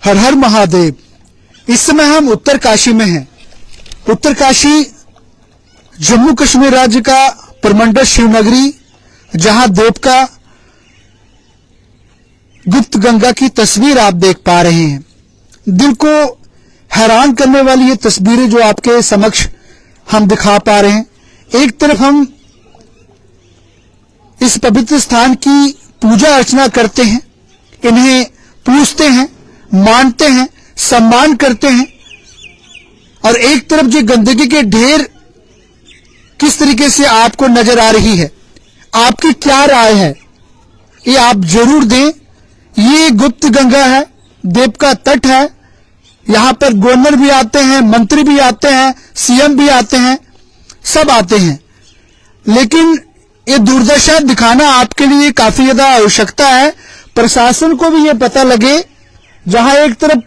हर हर महादेव। इस समय हम उत्तर काशी में हैं। उत्तर काशी जम्मू कश्मीर राज्य का प्रमंडल शिवनगरी, जहां देवका गुप्त गंगा की तस्वीर आप देख पा रहे हैं। दिल को हैरान करने वाली ये तस्वीरें जो आपके समक्ष हम दिखा पा रहे हैं। एक तरफ हम इस पवित्र स्थान की पूजा अर्चना करते हैं, इन्हें पूजते हैं, मानते हैं, सम्मान करते हैं, और एक तरफ जो गंदगी के ढेर किस तरीके से आपको नजर आ रही है, आपकी क्या राय है, ये आप जरूर दें। ये गुप्त गंगा है, देवका तट है। यहां पर गवर्नर भी आते हैं, मंत्री भी आते हैं, सीएम भी आते हैं, सब आते हैं। लेकिन ये दुर्दशा दिखाना आपके लिए काफी ज्यादा आवश्यकता है। प्रशासन को भी ये पता लगे, जहां एक तरफ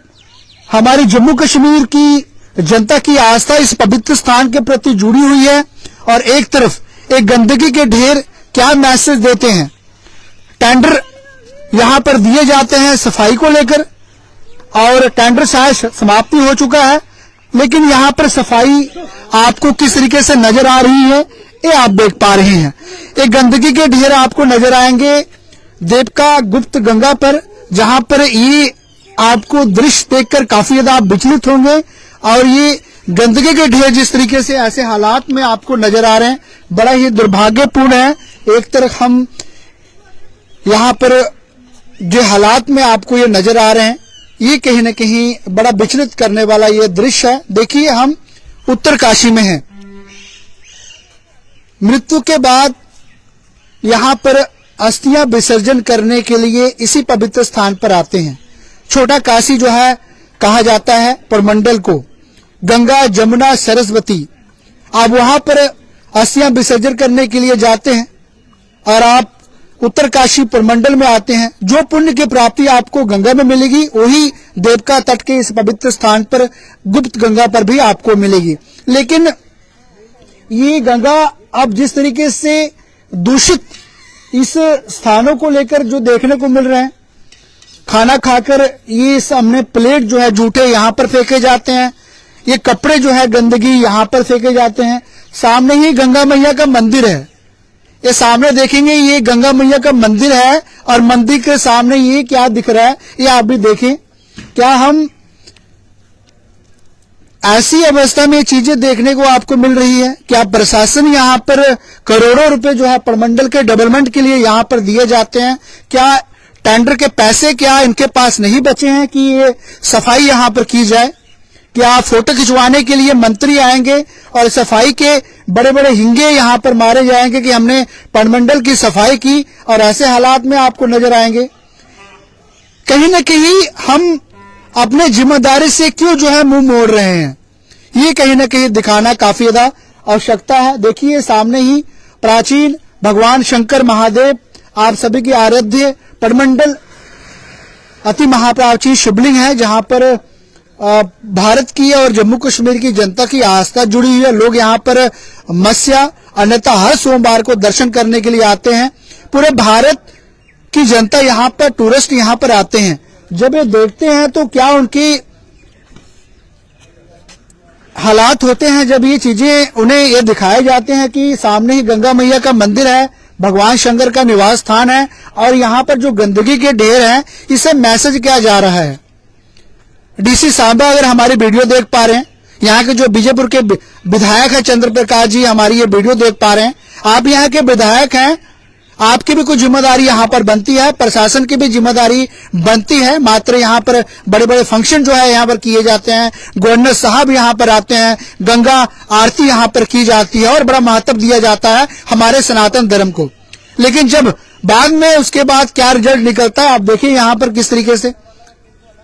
हमारी जम्मू कश्मीर की जनता की आस्था इस पवित्र स्थान के प्रति जुड़ी हुई है, और एक तरफ एक गंदगी के ढेर क्या मैसेज देते हैं। टेंडर यहां पर दिए जाते हैं सफाई को लेकर, और टेंडर शायद समाप्ति हो चुका है, लेकिन यहां पर सफाई आपको किस तरीके से नजर आ रही है, ये आप देख पा रहे हैं। एक गंदगी के ढेर आपको नजर आएंगे देवका गुप्त गंगा पर, जहां पर ये आपको दृश्य देखकर काफी ज्यादा आप विचलित होंगे। और ये गंदगी के ढेर जिस तरीके से ऐसे हालात में आपको नजर आ रहे हैं, बड़ा ही दुर्भाग्यपूर्ण है। एक तरफ हम यहां पर जो हालात में आपको ये नजर आ रहे हैं, ये कहीं न कहीं बड़ा विचलित करने वाला ये दृश्य है। देखिए, हम उत्तर काशी में हैं। मृत्यु के बाद यहां पर अस्थियां विसर्जन करने के लिए इसी पवित्र स्थान पर आते हैं। छोटा काशी जो है कहा जाता है प्रमंडल को, गंगा जमुना सरस्वती। आप वहां पर अस्थियां विसर्जन करने के लिए जाते हैं और आप उत्तर काशी प्रमंडल में आते हैं। जो पुण्य की प्राप्ति आपको गंगा में मिलेगी, वही देवका तट के इस पवित्र स्थान पर गुप्त गंगा पर भी आपको मिलेगी। लेकिन ये गंगा अब जिस तरीके से दूषित इस स्थानों को लेकर जो देखने को मिल रहे हैं, खाना खाकर ये सामने प्लेट जो है जूठे यहां पर फेंके जाते हैं, ये कपड़े जो है गंदगी यहां पर फेंके जाते हैं। सामने ही गंगा मैया का मंदिर है, ये सामने देखेंगे ये गंगा मैया का मंदिर है, और मंदिर के सामने ये क्या दिख रहा है, ये आप भी देखें। क्या हम ऐसी अवस्था में ये चीजें देखने को आपको मिल रही है? क्या प्रशासन यहाँ पर करोड़ों रुपए जो है प्रमंडल के डेवलपमेंट के लिए यहाँ पर दिए जाते हैं? क्या टेंडर के पैसे क्या इनके पास नहीं बचे हैं कि ये सफाई यहाँ पर की जाए? क्या फोटो खिंचवाने के लिए मंत्री आएंगे और सफाई के बड़े बड़े हिंगे यहाँ पर मारे जाएंगे कि हमने प्रमंडल की सफाई की, और ऐसे हालात में आपको नजर आएंगे? कहीं न कहीं हम अपने जिम्मेदारी से क्यों जो है मुंह मोड़ रहे हैं, ये कहीं न कहीं दिखाना काफी ज्यादा आवश्यकता है। देखिए, सामने ही प्राचीन भगवान शंकर महादेव, आप सभी की आराध्य प्रमंडल अति महाप्राचीन शिवलिंग है, जहां पर भारत की और जम्मू कश्मीर की जनता की आस्था जुड़ी हुई है। लोग यहाँ पर मत्स्य अन्यथा हर सोमवार को दर्शन करने के लिए आते हैं। पूरे भारत की जनता यहाँ पर, टूरिस्ट यहाँ पर आते हैं। जब ये देखते हैं तो क्या उनकी हालात होते हैं, जब ये चीजें उन्हें ये दिखाए जाते हैं कि सामने ही गंगा मैया का मंदिर है, भगवान शंकर का निवास स्थान है, और यहाँ पर जो गंदगी के ढेर हैं, इससे मैसेज क्या जा रहा है? डीसी सांबा अगर हमारी वीडियो देख पा रहे हैं, यहाँ के जो बीजेपुर के विधायक है चंद्र प्रकाश जी, हमारी ये वीडियो देख पा रहे हैं, आप यहाँ के विधायक हैं, आपकी भी कुछ जिम्मेदारी यहाँ पर बनती है, प्रशासन की भी जिम्मेदारी बनती है। मात्र यहाँ पर बड़े बड़े फंक्शन जो है यहाँ पर किए जाते हैं, गवर्नर साहब यहाँ पर आते हैं, गंगा आरती यहाँ पर की जाती है, और बड़ा महत्व दिया जाता है हमारे सनातन धर्म को। लेकिन जब बाद में उसके बाद क्या रिजल्ट निकलता है, आप देखिए यहाँ पर किस तरीके से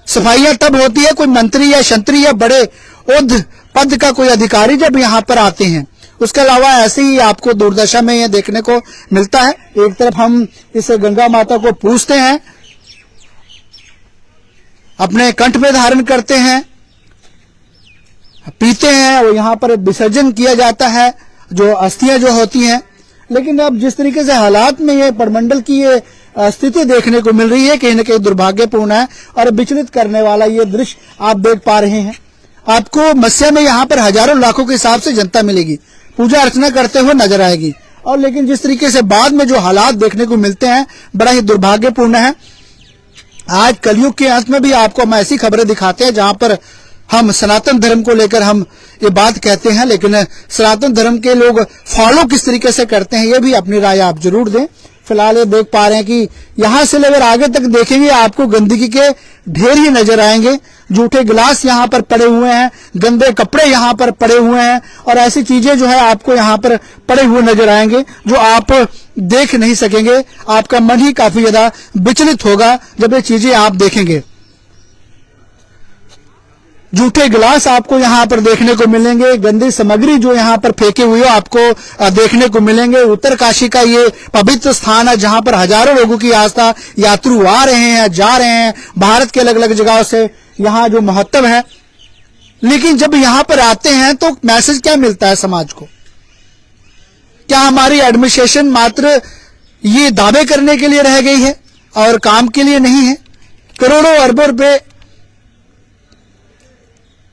सफाइयां तब होती है कोई मंत्री या शंत्री या बड़े उच्च पद का कोई अधिकारी जब यहाँ पर आते हैं। उसके अलावा ऐसे ही आपको दुर्दशा में यह देखने को मिलता है। एक तरफ हम इस गंगा माता को पूजते हैं, अपने कंठ में धारण करते हैं, पीते हैं, और यहाँ पर विसर्जन किया जाता है जो अस्थियां जो होती हैं। लेकिन अब जिस तरीके से हालात में ये प्रमंडल की ये स्थिति देखने को मिल रही है, कहीं न कहीं दुर्भाग्यपूर्ण है और विचलित करने वाला ये दृश्य आप देख पा रहे हैं। आपको मस्या में यहाँ पर हजारों लाखों के हिसाब से जनता मिलेगी, पूजा अर्चना करते हुए नजर आएगी, और लेकिन जिस तरीके से बाद में जो हालात देखने को मिलते हैं बड़ा ही दुर्भाग्यपूर्ण है। आज कलयुग के अंत में भी आपको हम ऐसी खबरें दिखाते हैं जहां पर हम सनातन धर्म को लेकर हम ये बात कहते हैं, लेकिन सनातन धर्म के लोग फॉलो किस तरीके से करते हैं ये भी अपनी राय आप जरूर दें। फिलहाल ये देख पा रहे हैं कि यहां से लेकर आगे तक देखेंगे आपको गंदगी के ढेर ही नजर आएंगे। जूठे गिलास यहां पर पड़े हुए हैं, गंदे कपड़े यहां पर पड़े हुए हैं और ऐसी चीजें जो है आपको यहां पर पड़े हुए नजर आएंगे जो आप देख नहीं सकेंगे। आपका मन ही काफी ज्यादा विचलित होगा जब ये चीजें आप देखेंगे। जूठे गिलास आपको यहां पर देखने को मिलेंगे, गंदी सामग्री जो यहां पर फेंके हुए आपको देखने को मिलेंगे। उत्तरकाशी का ये पवित्र स्थान है जहां पर हजारों लोगों की आस्था, यात्रु आ रहे हैं, जा रहे हैं भारत के अलग अलग जगहों से, यहाँ जो महत्व है। लेकिन जब यहां पर आते हैं तो मैसेज क्या मिलता है समाज को? क्या हमारी एडमिनिस्ट्रेशन मात्र ये दावे करने के लिए रह गई है और काम के लिए नहीं है? करोड़ों अरबों रुपए,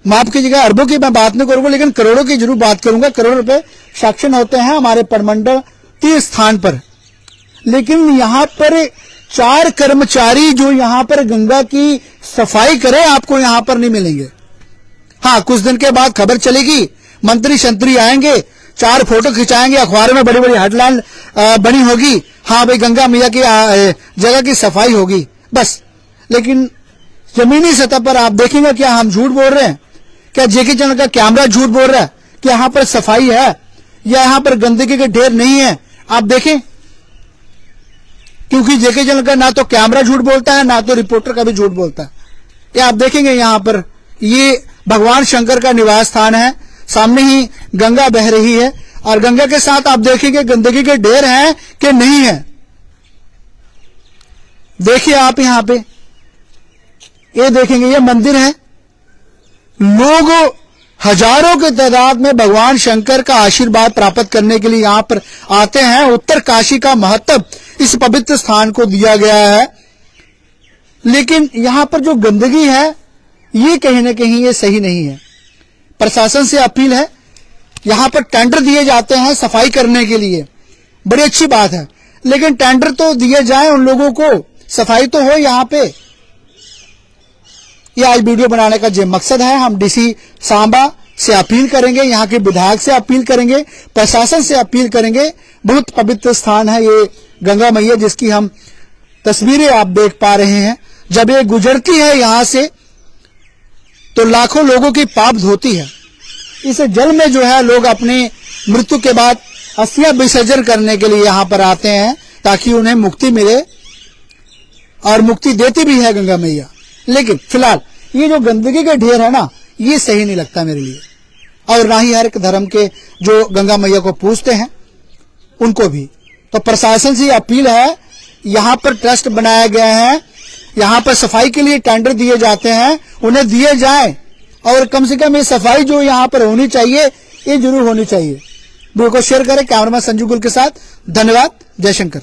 माफ कीजिएगा अरबों की मैं बात नहीं करूंगा लेकिन करोड़ों की जरूर बात करूंगा। करोड़ों रुपए सेक्शन होते हैं हमारे परमंडल 30 स्थान पर, लेकिन यहां पर 4 कर्मचारी जो यहां पर गंगा की सफाई करे आपको यहां पर नहीं मिलेंगे। हाँ, कुछ दिन के बाद खबर चलेगी, मंत्री शंत्री आएंगे, 4 फोटो खिंचाएंगे, अखबार में बड़ी बड़ी हेडलाइन बनी होगी, हाँ भाई गंगा मैया की जगह की सफाई होगी, बस। लेकिन जमीनी सतह पर आप देखेंगे क्या हम झूठ बोल रहे हैं? क्या जेके चैनल का कैमरा झूठ बोल रहा है कि यहां पर सफाई है या यहां पर गंदगी के ढेर नहीं है? आप देखें, क्योंकि जेके चैनल का ना तो कैमरा झूठ बोलता है ना तो रिपोर्टर का भी झूठ बोलता है। ये आप देखेंगे यहां पर ये भगवान शंकर का निवास स्थान है, सामने ही गंगा बह रही है और गंगा के साथ आप देखेंगे गंदगी के ढेर हैं कि नहीं है। देखिए आप यहां पे ये देखेंगे, ये मंदिर है, लोग हजारों की तादाद में भगवान शंकर का आशीर्वाद प्राप्त करने के लिए यहां पर आते हैं। उत्तरकाशी का महत्व इस पवित्र स्थान को दिया गया है, लेकिन यहां पर जो गंदगी है ये कहीं ना कहीं ये सही नहीं है। प्रशासन से अपील है, यहां पर टेंडर दिए जाते हैं सफाई करने के लिए, बड़ी अच्छी बात है, लेकिन टेंडर तो दिए जाए उन लोगों को, सफाई तो हो यहां पे। ये आज वीडियो बनाने का जो मकसद है, हम डीसी सांबा से अपील करेंगे, यहाँ के विधायक से अपील करेंगे, प्रशासन से अपील करेंगे। बहुत पवित्र स्थान है ये गंगा मैया जिसकी हम तस्वीरें आप देख पा रहे हैं। जब ये गुजरती है यहां से तो लाखों लोगों की पाप धोती है। इस जल में जो है लोग अपनी मृत्यु के बाद अस्थियां विसर्जन करने के लिए यहां पर आते हैं ताकि उन्हें मुक्ति मिले, और मुक्ति देती भी है गंगा मैया। लेकिन फिलहाल ये जो गंदगी के ढेर है ना, ये सही नहीं लगता मेरे लिए, और ना ही हर एक धर्म के जो गंगा मैया को पूजते हैं उनको भी। तो प्रशासन से अपील है, यहाँ पर ट्रस्ट बनाया गया है, यहाँ पर सफाई के लिए टेंडर दिए जाते हैं, उन्हें दिए जाए, और कम से कम ये सफाई जो यहाँ पर होनी चाहिए ये जरूर होनी चाहिए। वीडियो को शेयर करें। कैमरामैन संजू गुल के साथ धन्यवाद। जय शंकर।